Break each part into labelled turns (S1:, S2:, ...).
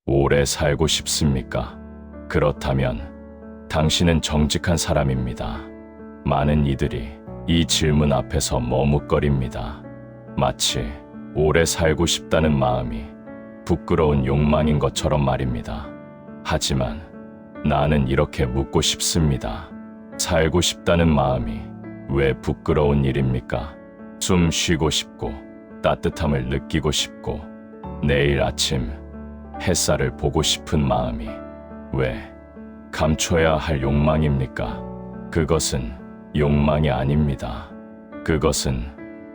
S1: 오래 살고 싶습니까? 그렇다면 당신은 정직한 사람입니다. 많은 이들이 이 질문 앞에서 머뭇거립니다. 마치 오래 살고 싶다는 마음이 부끄러운 욕망인 것처럼 말입니다. 하지만 나는 이렇게 묻고 싶습니다. 살고 싶다는 마음이 왜 부끄러운 일입니까? 숨 쉬고 싶고 따뜻함을 느끼고 싶고 내일 아침 햇살을 보고 싶은 마음이 왜 감춰야 할 욕망입니까? 그것은 욕망이 아닙니다. 그것은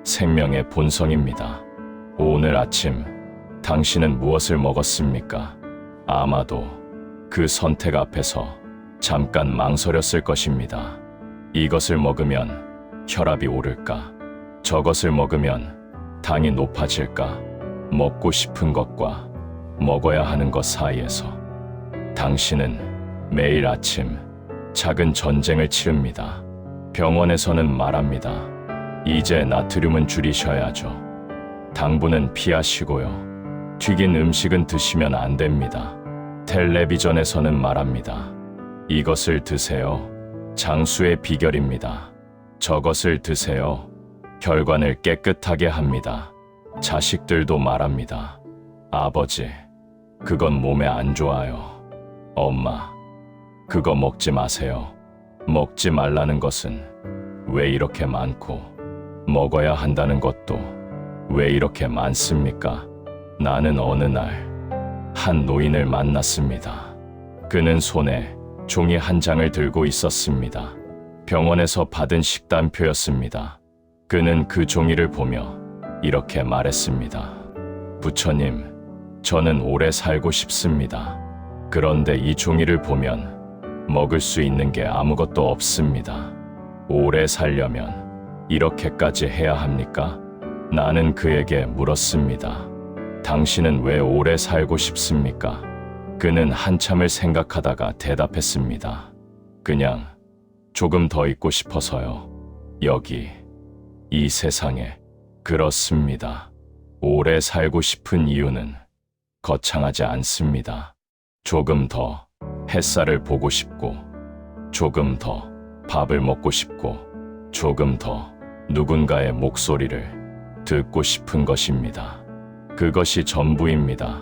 S1: 생명의 본성입니다. 오늘 아침 당신은 무엇을 먹었습니까? 아마도 그 선택 앞에서 잠깐 망설였을 것입니다. 이것을 먹으면 혈압이 오를까? 저것을 먹으면 당이 높아질까? 먹고 싶은 것과 먹어야 하는 것 사이에서 당신은 매일 아침 작은 전쟁을 치릅니다. 병원에서는 말합니다. 이제 나트륨은 줄이셔야죠. 당분은 피하시고요. 튀긴 음식은 드시면 안 됩니다. 텔레비전에서는 말합니다. 이것을 드세요. 장수의 비결입니다. 저것을 드세요. 혈관을 깨끗하게 합니다. 자식들도 말합니다. 아버지, 그건 몸에 안 좋아요. 엄마, 그거 먹지 마세요. 먹지 말라는 것은 왜 이렇게 많고 먹어야 한다는 것도 왜 이렇게 많습니까? 나는 어느 날 한 노인을 만났습니다. 그는 손에 종이 한 장을 들고 있었습니다. 병원에서 받은 식단표였습니다. 그는 그 종이를 보며 이렇게 말했습니다. 부처님, 저는 오래 살고 싶습니다. 그런데 이 종이를 보면 먹을 수 있는 게 아무것도 없습니다. 오래 살려면 이렇게까지 해야 합니까? 나는 그에게 물었습니다. 당신은 왜 오래 살고 싶습니까? 그는 한참을 생각하다가 대답했습니다. 그냥 조금 더 있고 싶어서요. 여기, 이 세상에. 그렇습니다. 오래 살고 싶은 이유는 거창하지 않습니다. 조금 더 햇살을 보고 싶고, 조금 더 밥을 먹고 싶고, 조금 더 누군가의 목소리를 듣고 싶은 것입니다. 그것이 전부입니다.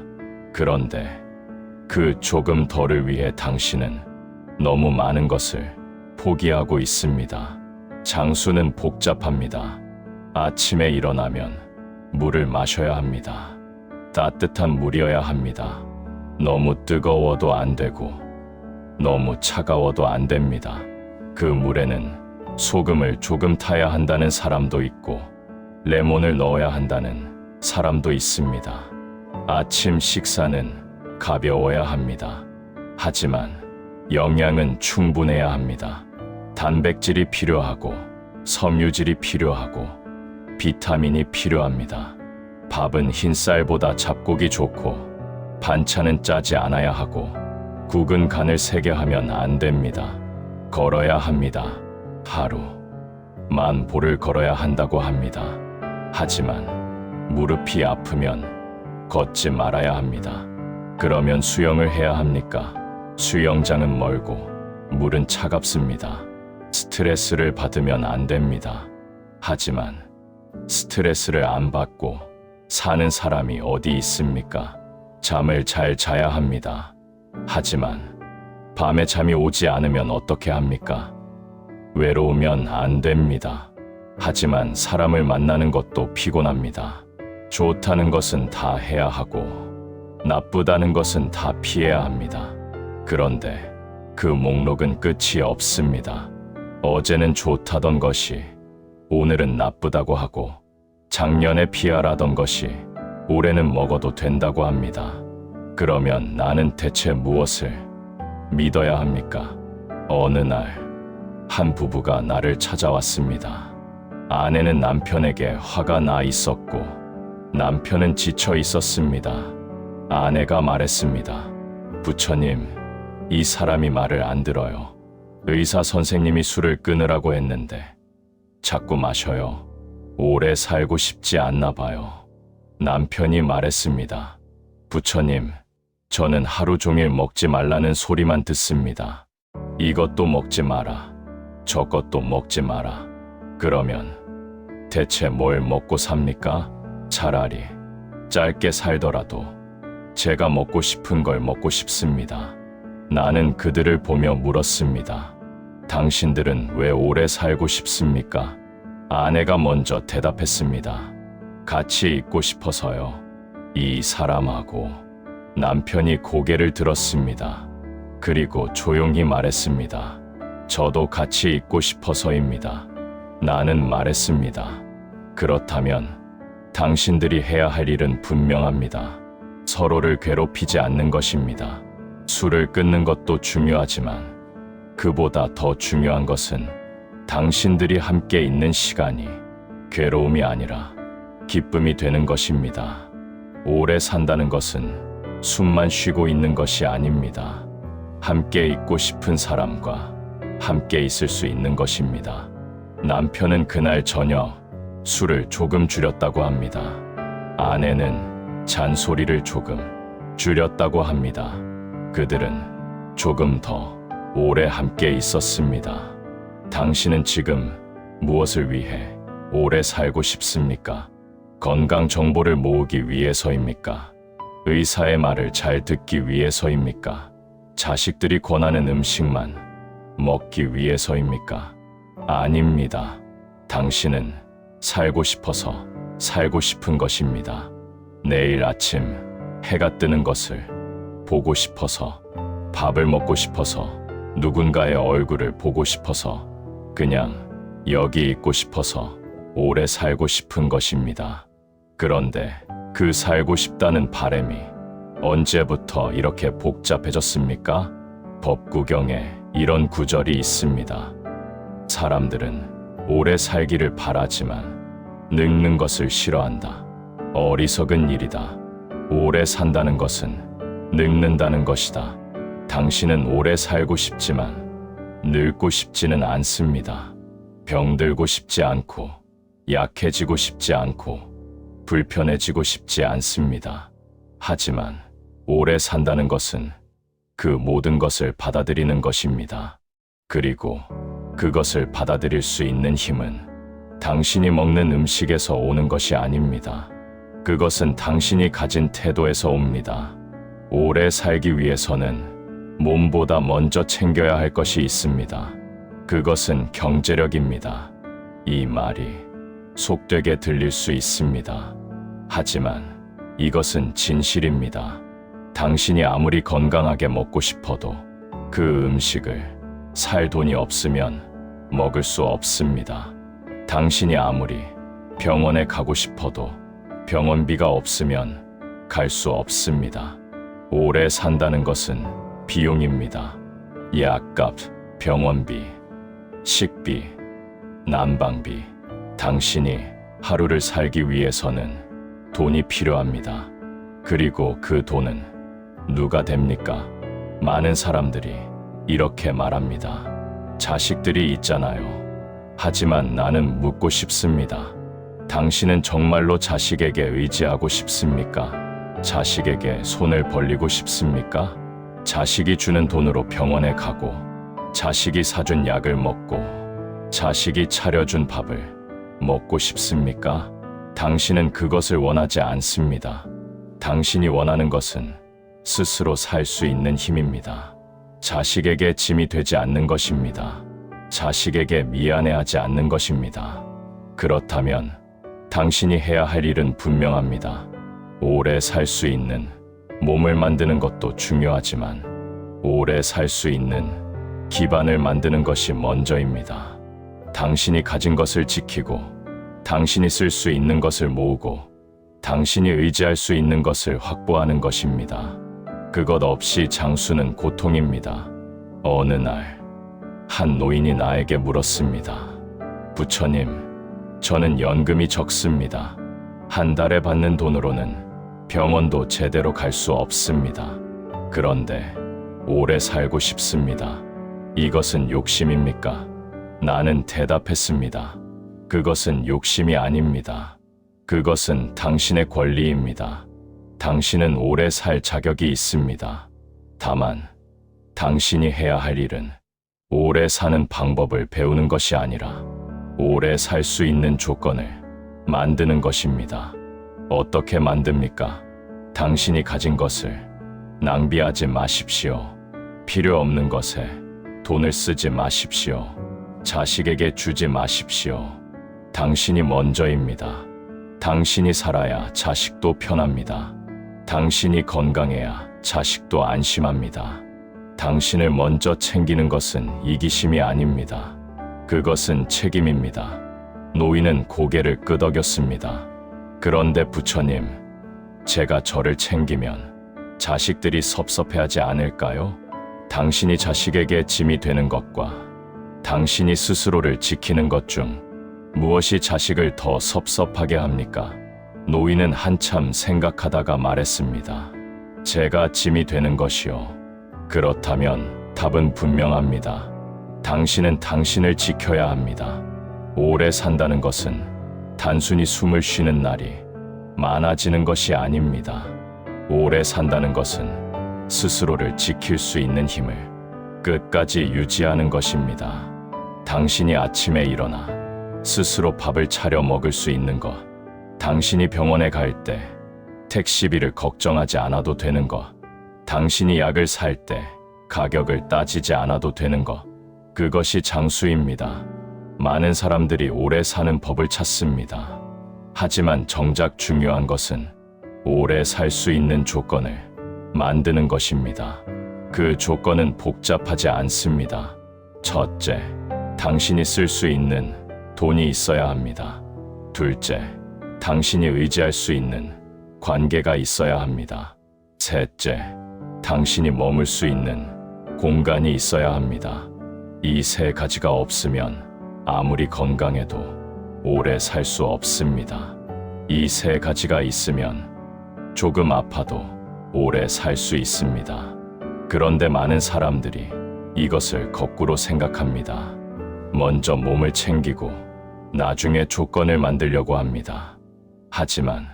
S1: 그런데 그 조금 더를 위해 당신은 너무 많은 것을 포기하고 있습니다. 장수는 복잡합니다. 아침에 일어나면 물을 마셔야 합니다. 따뜻한 물이어야 합니다. 너무 뜨거워도 안 되고 너무 차가워도 안 됩니다. 그 물에는 소금을 조금 타야 한다는 사람도 있고 레몬을 넣어야 한다는 사람도 있습니다. 아침 식사는 가벼워야 합니다. 하지만 영양은 충분해야 합니다. 단백질이 필요하고 섬유질이 필요하고 비타민이 필요합니다. 밥은 흰쌀보다 잡곡이 좋고 반찬은 짜지 않아야 하고 국은 간을 세게 하면 안 됩니다. 걸어야 합니다. 하루 만 보를 걸어야 한다고 합니다. 하지만 무릎이 아프면 걷지 말아야 합니다. 그러면 수영을 해야 합니까? 수영장은 멀고 물은 차갑습니다. 스트레스를 받으면 안 됩니다. 하지만 스트레스를 안 받고 사는 사람이 어디 있습니까? 잠을 잘 자야 합니다. 하지만 밤에 잠이 오지 않으면 어떻게 합니까? 외로우면 안 됩니다. 하지만 사람을 만나는 것도 피곤합니다. 좋다는 것은 다 해야 하고 나쁘다는 것은 다 피해야 합니다. 그런데 그 목록은 끝이 없습니다. 어제는 좋다던 것이 오늘은 나쁘다고 하고 작년에 피하라던 것이 올해는 먹어도 된다고 합니다. 그러면 나는 대체 무엇을 믿어야 합니까? 어느 날 한 부부가 나를 찾아왔습니다. 아내는 남편에게 화가 나 있었고 남편은 지쳐 있었습니다. 아내가 말했습니다. 부처님, 이 사람이 말을 안 들어요. 의사 선생님이 술을 끊으라고 했는데 자꾸 마셔요. 오래 살고 싶지 않나 봐요. 남편이 말했습니다. 부처님, 저는 하루 종일 먹지 말라는 소리만 듣습니다. 이것도 먹지 마라. 저것도 먹지 마라. 그러면 대체 뭘 먹고 삽니까? 차라리 짧게 살더라도 제가 먹고 싶은 걸 먹고 싶습니다. 나는 그들을 보며 물었습니다. 당신들은 왜 오래 살고 싶습니까? 아내가 먼저 대답했습니다. 같이 있고 싶어서요. 이 사람하고 남편이 고개를 들었습니다. 그리고 조용히 말했습니다. 저도 같이 있고 싶어서입니다. 나는 말했습니다. 그렇다면 당신들이 해야 할 일은 분명합니다. 서로를 괴롭히지 않는 것입니다. 술을 끊는 것도 중요하지만 그보다 더 중요한 것은 당신들이 함께 있는 시간이 괴로움이 아니라 기쁨이 되는 것입니다. 오래 산다는 것은 숨만 쉬고 있는 것이 아닙니다. 함께 있고 싶은 사람과 함께 있을 수 있는 것입니다. 남편은 그날 저녁 술을 조금 줄였다고 합니다. 아내는 잔소리를 조금 줄였다고 합니다. 그들은 조금 더 오래 함께 있었습니다. 당신은 지금 무엇을 위해 오래 살고 싶습니까? 건강 정보를 모으기 위해서입니까? 의사의 말을 잘 듣기 위해서입니까? 자식들이 권하는 음식만 먹기 위해서입니까? 아닙니다. 당신은 살고 싶어서 살고 싶은 것입니다. 내일 아침 해가 뜨는 것을 보고 싶어서, 밥을 먹고 싶어서, 누군가의 얼굴을 보고 싶어서, 그냥 여기 있고 싶어서 오래 살고 싶은 것입니다. 그런데 그 살고 싶다는 바람이 언제부터 이렇게 복잡해졌습니까? 법구경에 이런 구절이 있습니다. 사람들은 오래 살기를 바라지만 늙는 것을 싫어한다. 어리석은 일이다. 오래 산다는 것은 늙는다는 것이다. 당신은 오래 살고 싶지만 늙고 싶지는 않습니다. 병들고 싶지 않고 약해지고 싶지 않고 불편해지고 싶지 않습니다. 하지만 오래 산다는 것은 그 모든 것을 받아들이는 것입니다. 그리고 그것을 받아들일 수 있는 힘은 당신이 먹는 음식에서 오는 것이 아닙니다. 그것은 당신이 가진 태도에서 옵니다. 오래 살기 위해서는 몸보다 먼저 챙겨야 할 것이 있습니다. 그것은 경제력입니다. 이 말이 속되게 들릴 수 있습니다. 하지만 이것은 진실입니다. 당신이 아무리 건강하게 먹고 싶어도 그 음식을 살 돈이 없으면 먹을 수 없습니다. 당신이 아무리 병원에 가고 싶어도 병원비가 없으면 갈 수 없습니다. 오래 산다는 것은 비용입니다. 약값, 병원비, 식비, 난방비. 당신이 하루를 살기 위해서는 돈이 필요합니다. 그리고 그 돈은 누가 됩니까? 많은 사람들이 이렇게 말합니다. 자식들이 있잖아요. 하지만 나는 묻고 싶습니다. 당신은 정말로 자식에게 의지하고 싶습니까? 자식에게 손을 벌리고 싶습니까? 자식이 주는 돈으로 병원에 가고, 자식이 사준 약을 먹고, 자식이 차려준 밥을 먹고 싶습니까? 당신은 그것을 원하지 않습니다. 당신이 원하는 것은 스스로 살 수 있는 힘입니다. 자식에게 짐이 되지 않는 것입니다. 자식에게 미안해하지 않는 것입니다. 그렇다면 당신이 해야 할 일은 분명합니다. 오래 살 수 있는 몸을 만드는 것도 중요하지만 오래 살 수 있는 기반을 만드는 것이 먼저입니다. 당신이 가진 것을 지키고 당신이 쓸 수 있는 것을 모으고 당신이 의지할 수 있는 것을 확보하는 것입니다. 그것 없이 장수는 고통입니다. 어느 날 한 노인이 나에게 물었습니다. 부처님, 저는 연금이 적습니다. 한 달에 받는 돈으로는 병원도 제대로 갈 수 없습니다. 그런데 오래 살고 싶습니다. 이것은 욕심입니까? 나는 대답했습니다. 그것은 욕심이 아닙니다. 그것은 당신의 권리입니다. 당신은 오래 살 자격이 있습니다. 다만 당신이 해야 할 일은 오래 사는 방법을 배우는 것이 아니라 오래 살 수 있는 조건을 만드는 것입니다. 어떻게 만듭니까? 당신이 가진 것을 낭비하지 마십시오. 필요 없는 것에 돈을 쓰지 마십시오. 자식에게 주지 마십시오. 당신이 먼저입니다. 당신이 살아야 자식도 편합니다. 당신이 건강해야 자식도 안심합니다. 당신을 먼저 챙기는 것은 이기심이 아닙니다. 그것은 책임입니다. 노인은 고개를 끄덕였습니다. 그런데 부처님, 제가 저를 챙기면 자식들이 섭섭해하지 않을까요? 당신이 자식에게 짐이 되는 것과 당신이 스스로를 지키는 것 중 무엇이 자식을 더 섭섭하게 합니까? 노인은 한참 생각하다가 말했습니다. 제가 짐이 되는 것이요. 그렇다면 답은 분명합니다. 당신은 당신을 지켜야 합니다. 오래 산다는 것은 단순히 숨을 쉬는 날이 많아지는 것이 아닙니다. 오래 산다는 것은 스스로를 지킬 수 있는 힘을 끝까지 유지하는 것입니다. 당신이 아침에 일어나 스스로 밥을 차려 먹을 수 있는 것, 당신이 병원에 갈 때 택시비를 걱정하지 않아도 되는 것, 당신이 약을 살 때 가격을 따지지 않아도 되는 것, 그것이 장수입니다. 많은 사람들이 오래 사는 법을 찾습니다. 하지만 정작 중요한 것은 오래 살 수 있는 조건을 만드는 것입니다. 그 조건은 복잡하지 않습니다. 첫째, 당신이 쓸 수 있는 돈이 있어야 합니다. 둘째, 당신이 의지할 수 있는 관계가 있어야 합니다. 셋째, 당신이 머물 수 있는 공간이 있어야 합니다. 이 세 가지가 없으면 아무리 건강해도 오래 살 수 없습니다. 이 세 가지가 있으면 조금 아파도 오래 살 수 있습니다. 그런데 많은 사람들이 이것을 거꾸로 생각합니다. 먼저 몸을 챙기고 나중에 조건을 만들려고 합니다. 하지만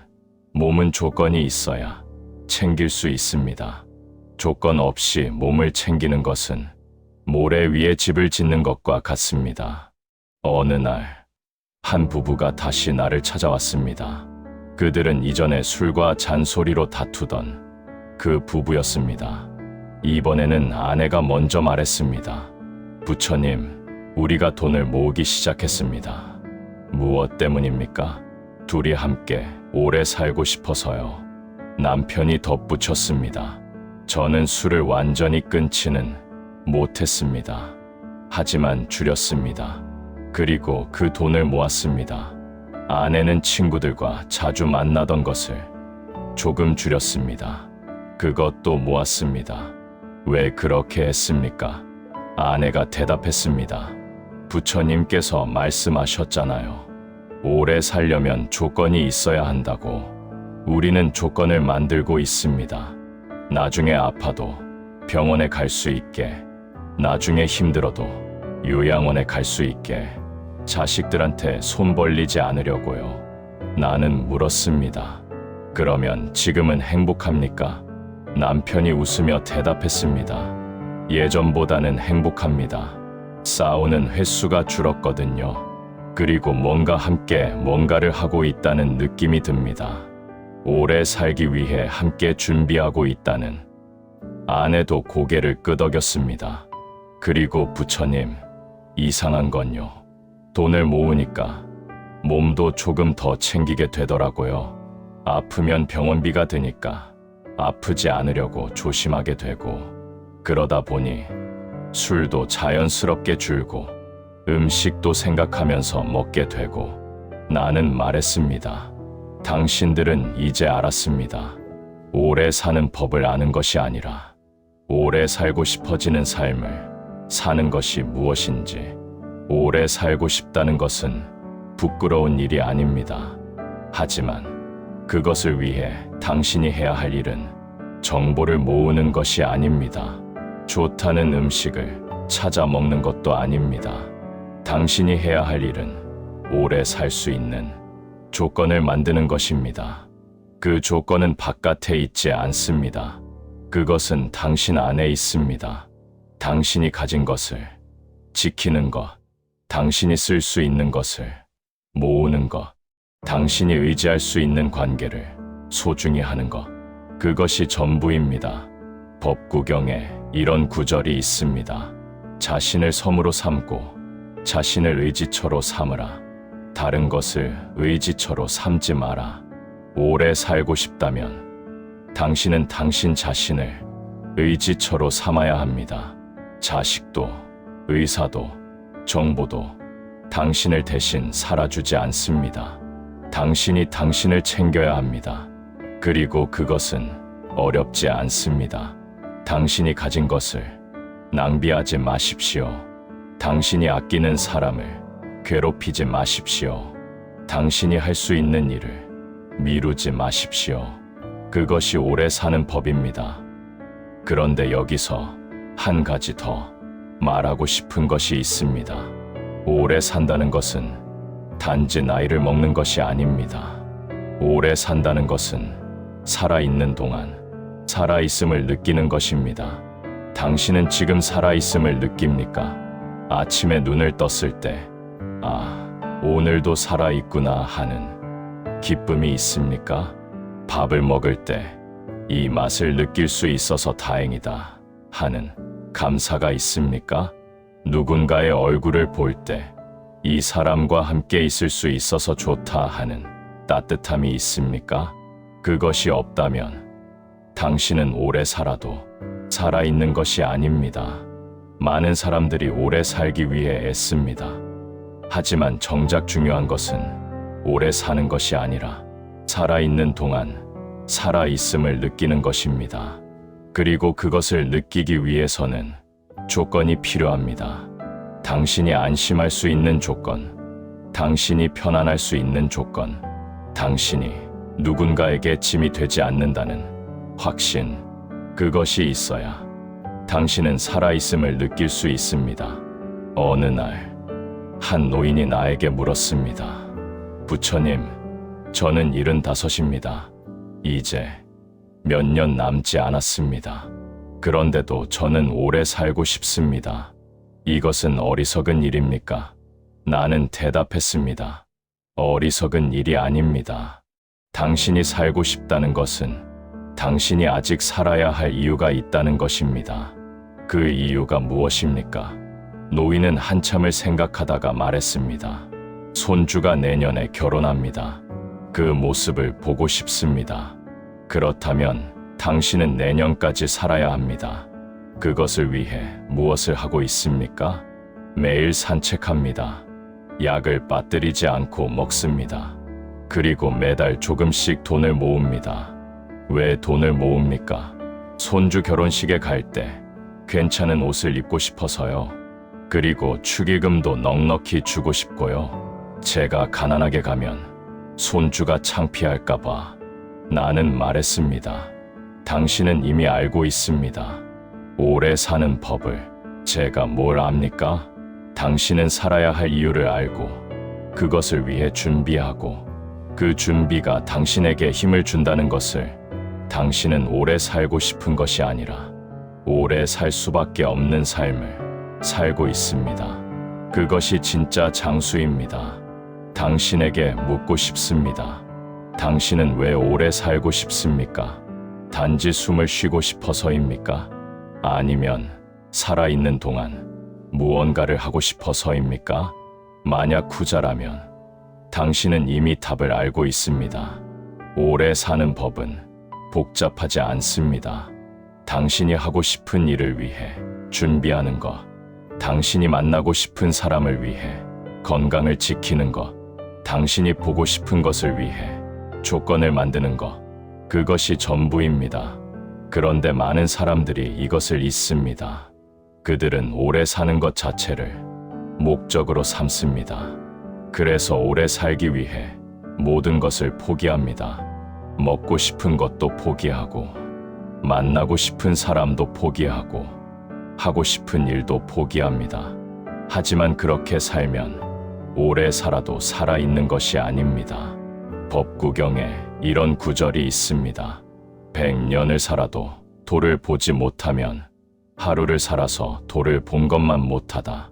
S1: 몸은 조건이 있어야 챙길 수 있습니다. 조건 없이 몸을 챙기는 것은 모래 위에 집을 짓는 것과 같습니다. 어느 날, 한 부부가 다시 나를 찾아왔습니다. 그들은 이전에 술과 잔소리로 다투던 그 부부였습니다. 이번에는 아내가 먼저 말했습니다. 부처님, 우리가 돈을 모으기 시작했습니다. 무엇 때문입니까? 둘이 함께 오래 살고 싶어서요. 남편이 덧붙였습니다. 저는 술을 완전히 끊지는 못했습니다. 하지만 줄였습니다. 그리고 그 돈을 모았습니다. 아내는 친구들과 자주 만나던 것을 조금 줄였습니다. 그것도 모았습니다. 왜 그렇게 했습니까? 아내가 대답했습니다. 부처님께서 말씀하셨잖아요. 오래 살려면 조건이 있어야 한다고. 우리는 조건을 만들고 있습니다. 나중에 아파도 병원에 갈 수 있게, 나중에 힘들어도 요양원에 갈 수 있게, 자식들한테 손 벌리지 않으려고요. 나는 물었습니다. 그러면 지금은 행복합니까? 남편이 웃으며 대답했습니다. 예전보다는 행복합니다. 싸우는 횟수가 줄었거든요. 그리고 뭔가 함께 뭔가를 하고 있다는 느낌이 듭니다. 오래 살기 위해 함께 준비하고 있다는. 아내도 고개를 끄덕였습니다. 그리고 부처님, 이상한 건요. 돈을 모으니까 몸도 조금 더 챙기게 되더라고요. 아프면 병원비가 드니까 아프지 않으려고 조심하게 되고, 그러다 보니 술도 자연스럽게 줄고 음식도 생각하면서 먹게 되고. 나는 말했습니다. 당신들은 이제 알았습니다. 오래 사는 법을 아는 것이 아니라 오래 살고 싶어지는 삶을 사는 것이 무엇인지. 오래 살고 싶다는 것은 부끄러운 일이 아닙니다. 하지만 그것을 위해 당신이 해야 할 일은 정보를 모으는 것이 아닙니다. 좋다는 음식을 찾아 먹는 것도 아닙니다. 당신이 해야 할 일은 오래 살 수 있는 조건을 만드는 것입니다. 그 조건은 바깥에 있지 않습니다. 그것은 당신 안에 있습니다. 당신이 가진 것을 지키는 것, 당신이 쓸 수 있는 것을 모으는 것, 당신이 의지할 수 있는 관계를 소중히 하는 것, 그것이 전부입니다. 법구경에 이런 구절이 있습니다. 자신을 섬으로 삼고 자신을 의지처로 삼으라. 다른 것을 의지처로 삼지 마라. 오래 살고 싶다면 당신은 당신 자신을 의지처로 삼아야 합니다. 자식도, 의사도, 정보도 당신을 대신 살아주지 않습니다. 당신이 당신을 챙겨야 합니다. 그리고 그것은 어렵지 않습니다. 당신이 가진 것을 낭비하지 마십시오. 당신이 아끼는 사람을 괴롭히지 마십시오. 당신이 할 수 있는 일을 미루지 마십시오. 그것이 오래 사는 법입니다. 그런데 여기서 한 가지 더 말하고 싶은 것이 있습니다. 오래 산다는 것은 단지 나이를 먹는 것이 아닙니다. 오래 산다는 것은 살아있는 동안 살아있음을 느끼는 것입니다. 당신은 지금 살아있음을 느낍니까? 아침에 눈을 떴을 때, 오늘도 살아있구나 하는 기쁨이 있습니까? 밥을 먹을 때 이 맛을 느낄 수 있어서 다행이다 하는 감사가 있습니까? 누군가의 얼굴을 볼 때 이 사람과 함께 있을 수 있어서 좋다 하는 따뜻함이 있습니까? 그것이 없다면 당신은 오래 살아도 살아있는 것이 아닙니다. 많은 사람들이 오래 살기 위해 애씁니다. 하지만 정작 중요한 것은 오래 사는 것이 아니라 살아있는 동안 살아있음을 느끼는 것입니다. 그리고 그것을 느끼기 위해서는 조건이 필요합니다. 당신이 안심할 수 있는 조건, 당신이 편안할 수 있는 조건, 당신이 누군가에게 짐이 되지 않는다는 확신, 그것이 있어야 당신은 살아있음을 느낄 수 있습니다. 어느 날, 한 노인이 나에게 물었습니다. 부처님, 저는 75입니다. 이제 몇 년 남지 않았습니다. 그런데도 저는 오래 살고 싶습니다. 이것은 어리석은 일입니까? 나는 대답했습니다. 어리석은 일이 아닙니다. 당신이 살고 싶다는 것은 당신이 아직 살아야 할 이유가 있다는 것입니다. 그 이유가 무엇입니까? 노인은 한참을 생각하다가 말했습니다. 손주가 내년에 결혼합니다. 그 모습을 보고 싶습니다. 그렇다면 당신은 내년까지 살아야 합니다. 그것을 위해 무엇을 하고 있습니까? 매일 산책합니다. 약을 빠뜨리지 않고 먹습니다. 그리고 매달 조금씩 돈을 모읍니다. 왜 돈을 모읍니까? 손주 결혼식에 갈 때 괜찮은 옷을 입고 싶어서요. 그리고 축의금도 넉넉히 주고 싶고요. 제가 가난하게 가면 손주가 창피할까봐 나는 말했습니다. 당신은 이미 알고 있습니다. 오래 사는 법을 제가 뭘 압니까? 당신은 살아야 할 이유를 알고 그것을 위해 준비하고 그 준비가 당신에게 힘을 준다는 것을 당신은 오래 살고 싶은 것이 아니라 오래 살 수밖에 없는 삶을 살고 있습니다. 그것이 진짜 장수입니다. 당신에게 묻고 싶습니다. 당신은 왜 오래 살고 싶습니까? 단지 숨을 쉬고 싶어서입니까? 아니면 살아있는 동안 무언가를 하고 싶어서입니까? 만약 후자라면 당신은 이미 답을 알고 있습니다. 오래 사는 법은 복잡하지 않습니다. 당신이 하고 싶은 일을 위해 준비하는 것, 당신이 만나고 싶은 사람을 위해 건강을 지키는 것, 당신이 보고 싶은 것을 위해 조건을 만드는 것, 그것이 전부입니다. 그런데 많은 사람들이 이것을 잊습니다. 그들은 오래 사는 것 자체를 목적으로 삼습니다. 그래서 오래 살기 위해 모든 것을 포기합니다. 먹고 싶은 것도 포기하고, 만나고 싶은 사람도 포기하고, 하고 싶은 일도 포기합니다. 하지만 그렇게 살면 오래 살아도 살아있는 것이 아닙니다. 법구경에 이런 구절이 있습니다. 100년을 살아도 도를 보지 못하면 하루를 살아서 도를 본 것만 못하다.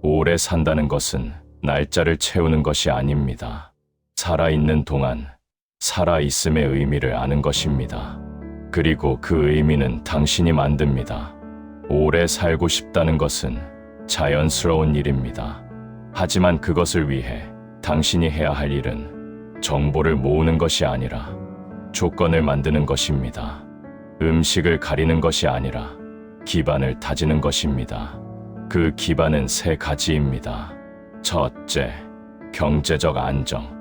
S1: 오래 산다는 것은 날짜를 채우는 것이 아닙니다. 살아있는 동안 살아있음의 의미를 아는 것입니다. 그리고 그 의미는 당신이 만듭니다. 오래 살고 싶다는 것은 자연스러운 일입니다. 하지만 그것을 위해 당신이 해야 할 일은 정보를 모으는 것이 아니라 조건을 만드는 것입니다. 음식을 가리는 것이 아니라 기반을 다지는 것입니다. 그 기반은 3가지입니다. 첫째, 경제적 안정.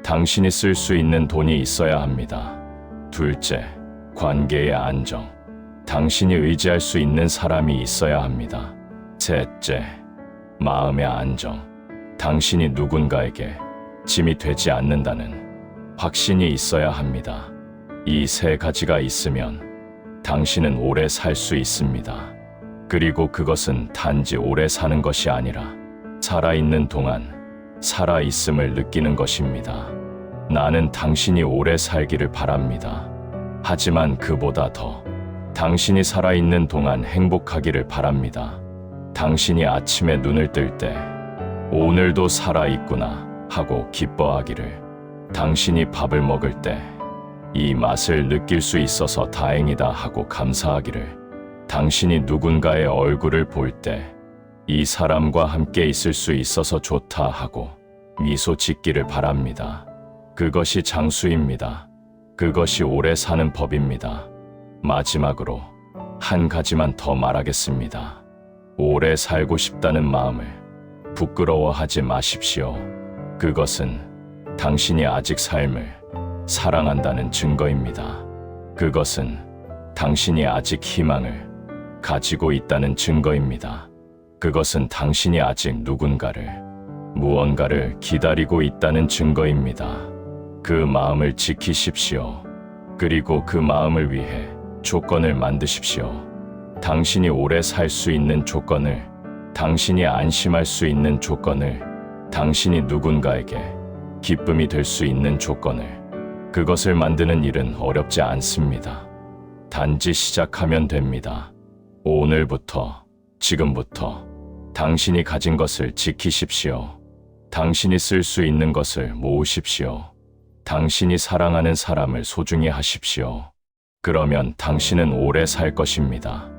S1: 당신이 쓸 수 있는 돈이 있어야 합니다. 둘째, 관계의 안정. 당신이 의지할 수 있는 사람이 있어야 합니다. 셋째, 마음의 안정. 당신이 누군가에게 짐이 되지 않는다는 확신이 있어야 합니다. 이 3가지가 있으면 당신은 오래 살 수 있습니다. 그리고 그것은 단지 오래 사는 것이 아니라 살아있는 동안 살아있음을 느끼는 것입니다. 나는 당신이 오래 살기를 바랍니다. 하지만 그보다 더 당신이 살아있는 동안 행복하기를 바랍니다. 당신이 아침에 눈을 뜰 때 오늘도 살아있구나 하고 기뻐하기를, 당신이 밥을 먹을 때 이 맛을 느낄 수 있어서 다행이다 하고 감사하기를, 당신이 누군가의 얼굴을 볼 때 이 사람과 함께 있을 수 있어서 좋다 하고 미소 짓기를 바랍니다. 그것이 장수입니다. 그것이 오래 사는 법입니다. 마지막으로 한 가지만 더 말하겠습니다. 오래 살고 싶다는 마음을 부끄러워하지 마십시오. 그것은 당신이 아직 삶을 사랑한다는 증거입니다. 그것은 당신이 아직 희망을 가지고 있다는 증거입니다. 그것은 당신이 아직 무언가를 기다리고 있다는 증거입니다. 그 마음을 지키십시오. 그리고 그 마음을 위해 조건을 만드십시오. 당신이 오래 살 수 있는 조건을, 당신이 안심할 수 있는 조건을, 당신이 누군가에게 기쁨이 될 수 있는 조건을. 그것을 만드는 일은 어렵지 않습니다. 단지 시작하면 됩니다. 오늘부터, 지금부터 당신이 가진 것을 지키십시오. 당신이 쓸 수 있는 것을 모으십시오. 당신이 사랑하는 사람을 소중히 하십시오. 그러면 당신은 오래 살 것입니다.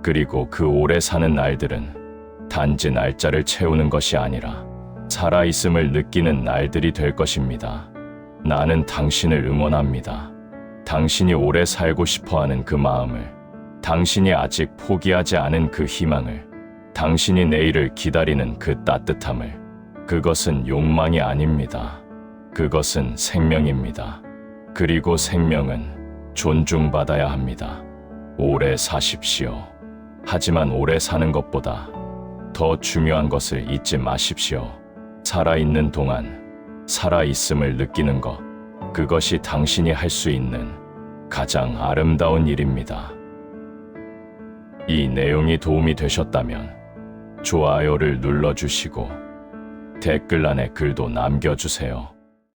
S1: 그리고 그 오래 사는 날들은 단지 날짜를 채우는 것이 아니라 살아있음을 느끼는 날들이 될 것입니다. 나는 당신을 응원합니다. 당신이 오래 살고 싶어하는 그 마음을, 당신이 아직 포기하지 않은 그 희망을, 당신이 내일을 기다리는 그 따뜻함을. 그것은 욕망이 아닙니다. 그것은 생명입니다. 그리고 생명은 존중받아야 합니다. 오래 사십시오. 하지만 오래 사는 것보다 더 중요한 것을 잊지 마십시오. 살아있는 동안 살아있음을 느끼는 것, 그것이 당신이 할 수 있는 가장 아름다운 일입니다. 이 내용이 도움이 되셨다면 좋아요를 눌러주시고 댓글란에 글도 남겨주세요.